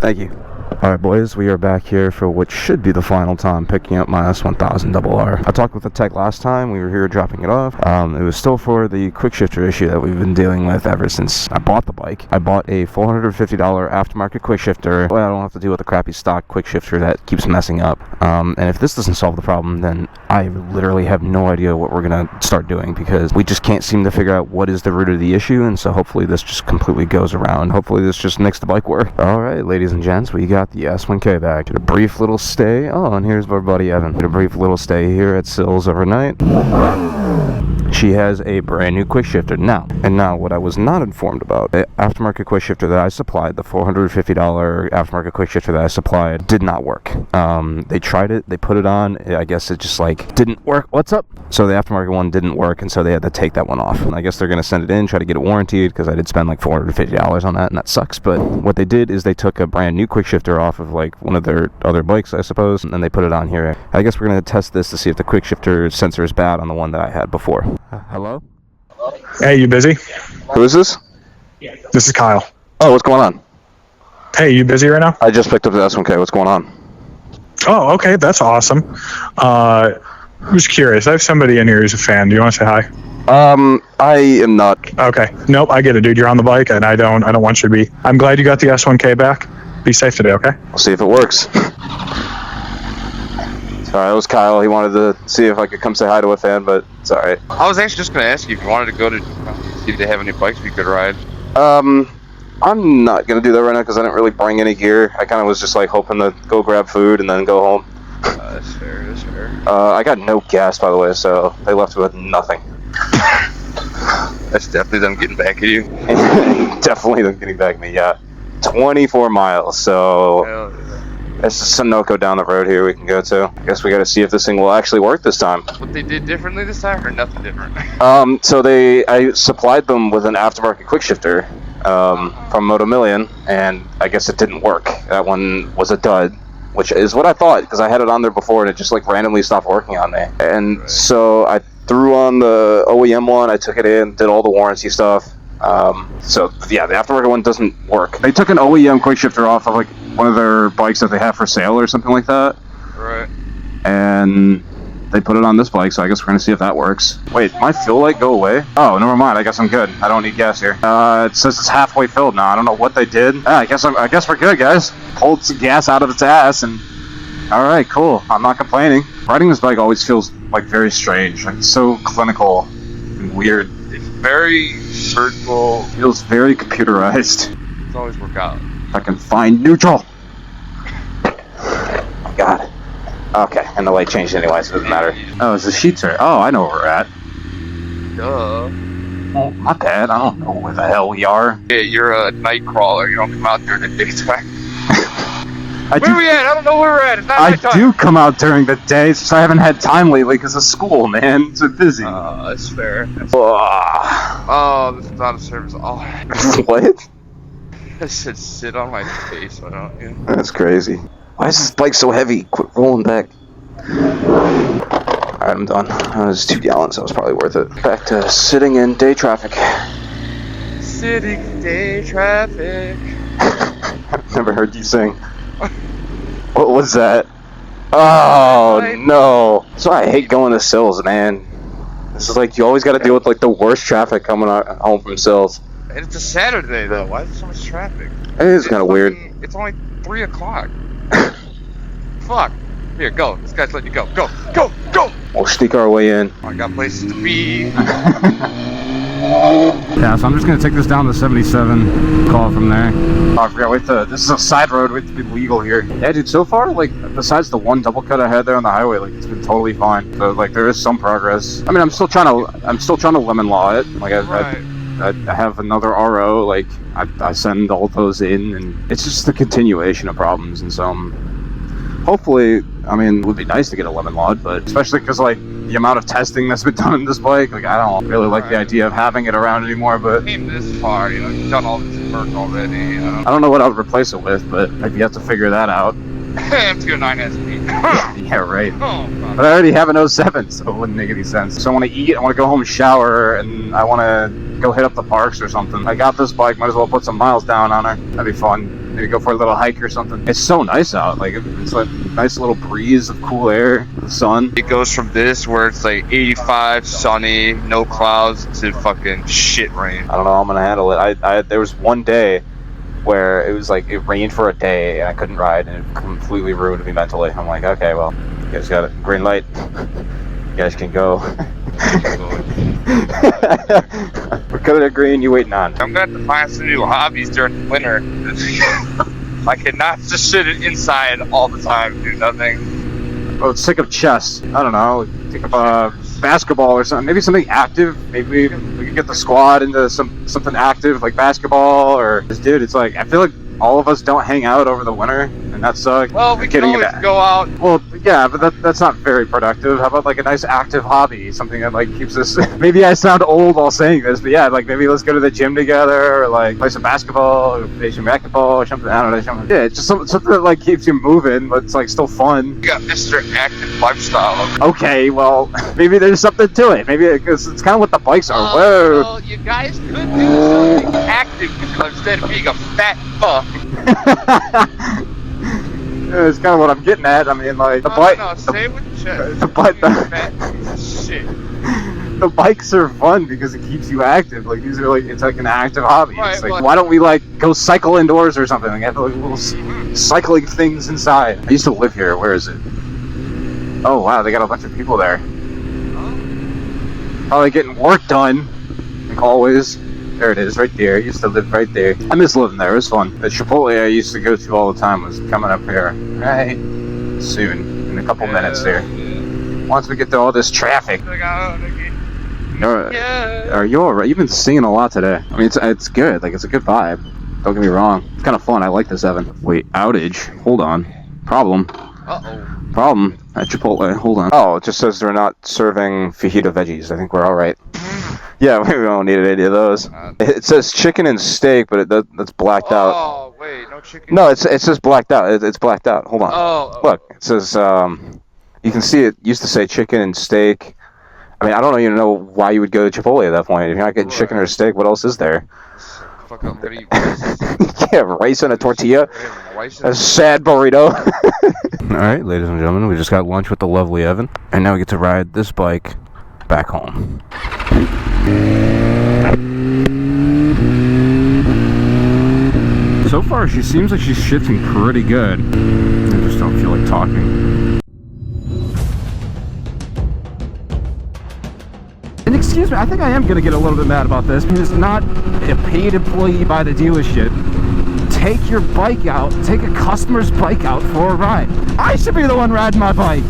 Thank you. Alright boys, we are back here for what should be the final time picking up my S1000RR. I talked with the tech last time, we were here dropping it off. It was still for the quick shifter issue that we've been dealing with ever since I bought the bike. I bought a $450 aftermarket quick shifter. Well, I don't have to deal with the crappy stock quick shifter that keeps messing up. And if this doesn't solve the problem, then I literally have no idea what we're gonna start doing, because we just can't seem to figure out what is the root of the issue, and so hopefully this just completely goes around. Hopefully this just makes the bike work. Alright, ladies and gents, we got the S1K back. Did a brief little stay. Oh, and here's our buddy Evan. Did a brief little stay here at Sills overnight. She has a brand new quick shifter now. And now, what I was not informed about, the aftermarket quick shifter that I supplied, the $450 aftermarket quick shifter that I supplied, did not work. They tried it, they put it on, I guess it just like didn't work. What's up? So the aftermarket one didn't work, and so they had to take that one off. And I guess they're gonna send it in, try to get it warranted, because I did spend like $450 on that, and that sucks. But what they did is they took a brand new quick shifter off of like one of their other bikes, I suppose, and then they put it on here. I guess we're gonna test this to see if the quick shifter sensor is bad on the one that I had before. Hello? Hey, you busy? Who is this? This is Kyle. Oh, what's going on? Hey, you busy right now? I just picked up the S1K. What's going on? Oh, okay, that's awesome. I'm just curious. I have somebody in here who's a fan. Do you want to say hi? I am not. Okay. Nope, I get it, dude. You're on the bike, and I don't want you to be. I'm glad you got the S1K back. Be safe today, okay? We'll see if it works. Sorry, it was Kyle. He wanted to see if I could come say hi to a fan, but it's alright. I was actually just going to ask you if you wanted to go to see if they have any bikes we could ride. I'm not going to do that right now because I didn't really bring any gear. I kind of was just like hoping to go grab food and then go home. That's fair, that's fair. I got no gas, by the way, so they left with nothing. That's definitely them getting back at you. Definitely them getting back at me, yeah. 24 miles, so... Hell yeah. It's a Sunoco down the road here we can go to. I guess we gotta see if this thing will actually work this time. What they did differently this time, or nothing different? So I supplied them with an aftermarket quick shifter from Moto Million, and I guess it didn't work. That one was a dud, which is what I thought, because I had it on there before and it just like randomly stopped working on me. And right. So I threw on the OEM one, I took it in, did all the warranty stuff. So yeah, the aftermarket one doesn't work. They took an OEM quick shifter off of like one of their bikes that they have for sale or something like that. Right. And they put it on this bike, so I guess we're gonna see if that works. Wait, my fuel light go away? Oh, never mind. I guess I'm good. I don't need gas here. It says it's halfway filled now. I don't know what they did. I guess we're good, guys. Pulled some gas out of its ass, and all right, cool. I'm not complaining. Riding this bike always feels like very strange. Like it's so clinical and weird. It's very surgical. Feels very computerized. It's always work out. I can find neutral. Oh, God. Okay, and the light changed anyway, so it doesn't matter. Oh, it's the sheets are. Oh, I know where we're at. Duh. Oh, my bad. I don't know where the hell we are. Yeah, you're a night crawler. You don't come out during the daytime. Where are we at? I don't know where we're at. It's not I do come out during the day. It's just I haven't had time lately because of school, man. It's so busy. That's fair. Oh, this is out of service. Oh. What? I said sit on my face. Why don't you? That's crazy. Why is this bike so heavy? Quit rolling back. Alright, I'm done. That was 2 gallons, so it was probably worth it. Back to sitting in day traffic. Sitting in day traffic. I've never heard you sing. What was that? Oh, no. So I hate going to Sills, man. This is like, you always gotta deal with like the worst traffic coming home from Sills. And it's a Saturday, though. Why is there so much traffic? It is kind of weird. It's only 3 o'clock. Fuck. Here, go. This guy's letting you go. Go, go, go! We'll sneak our way in. I got places to be. Yeah, so I'm just gonna take this down to 77, call it from there. Oh, I forgot, this is a side road, we have to be legal here. Yeah, dude, so far, like, besides the one double cut I had there on the highway, like, it's been totally fine. So, like, there is some progress. I mean, I'm still trying to lemon law it. Like, I have another RO, like, I send all those in, and it's just the continuation of problems, and so, hopefully, I mean, it would be nice to get a lemon lawed, but especially because, like, the amount of testing that's been done in this bike, like, I don't really like the idea of having it around anymore, but... Came this far, you know, you've done all this work already, you know. I don't know what I would replace it with, but I'd have to figure that out. M29 SP. Yeah, right. Oh, but I already have an 07, so it wouldn't make any sense. So I want to eat, I want to go home and shower, and I want to go hit up the parks or something. I got this bike, might as well put some miles down on her. That'd be fun. maybe go for a little hike or something. It's so nice out. Like it's like a nice little breeze of cool air, the sun. It goes from this where it's like 85, sunny, no clouds, to fucking shit rain. I don't know how I'm gonna handle it. There was one day where it was like it rained for a day and I couldn't ride and it completely ruined me mentally. I'm like, okay, well, you guys got a green light. You guys can go. We're cutting it green, you waiting on. I'm gonna have to find some new hobbies during the winter. I cannot just sit inside all the time and do nothing. Oh, sick of chess. I don't know. Take up basketball or something. Maybe something active. Maybe we could get the squad into something active like basketball or. Dude, it's like I feel like all of us don't hang out over the winter, and that sucks. Well, we can always go out. Well, yeah, but that's not very productive. How about like a nice active hobby, something that like keeps us. Maybe I sound old while saying this, but yeah, like maybe let's go to the gym together, or like play some basketball, or play some racquetball, or something. I don't know, something. Yeah, it's just something that like keeps you moving, but it's like still fun. You got Mr. Active Lifestyle. Okay, well, maybe there's something to it. Maybe it's kind of what the bikes are. Whoa. Well, you guys could do something active instead of being a fat fuck. It's kind of what I'm getting at. I mean, like the bike. No, say it with your chest. The bike. Fat shit. The bikes are fun because it keeps you active. Like these are like it's like an active hobby. Right, It's like well, why don't we like go cycle indoors or something? Like have like little cycling things inside. I used to live here. Where is it? Oh wow, they got a bunch of people there. Probably getting work done, like always. There it is, right there. I used to live right there. I miss living there. It was fun. The Chipotle I used to go to all the time was coming up here right soon, in a couple minutes there. Once we get through all this traffic. Are you alright? You've been singing a lot today. I mean, it's good. Like, it's a good vibe. Don't get me wrong. It's kind of fun. I like this, Evan. Wait, outage. Hold on. Problem. Uh-oh. Problem at Chipotle. Hold on. Oh, it just says they're not serving fajita veggies. I think we're alright. Yeah, we don't need any of those. It says chicken and steak, but that's blacked out. Oh, wait, no chicken? No, it says blacked out. It's blacked out. Hold on. Oh. Look, it says, you can see it used to say chicken and steak. I mean, I don't even know why you would go to Chipotle at that point. If you're not getting chicken or steak, what else is there? Fuck, I'm gonna eat rice. Yeah, rice and a tortilla. Rice A sad burrito. Alright, ladies and gentlemen, we just got lunch with the lovely Evan. And now we get to ride this bike back home. So far, she seems like she's shifting pretty good. I just don't feel like talking. And excuse me, I think I am going to get a little bit mad about this. It's not a paid employee by the dealership. Take your bike out, take a customer's bike out for a ride. I should be the one riding my bike.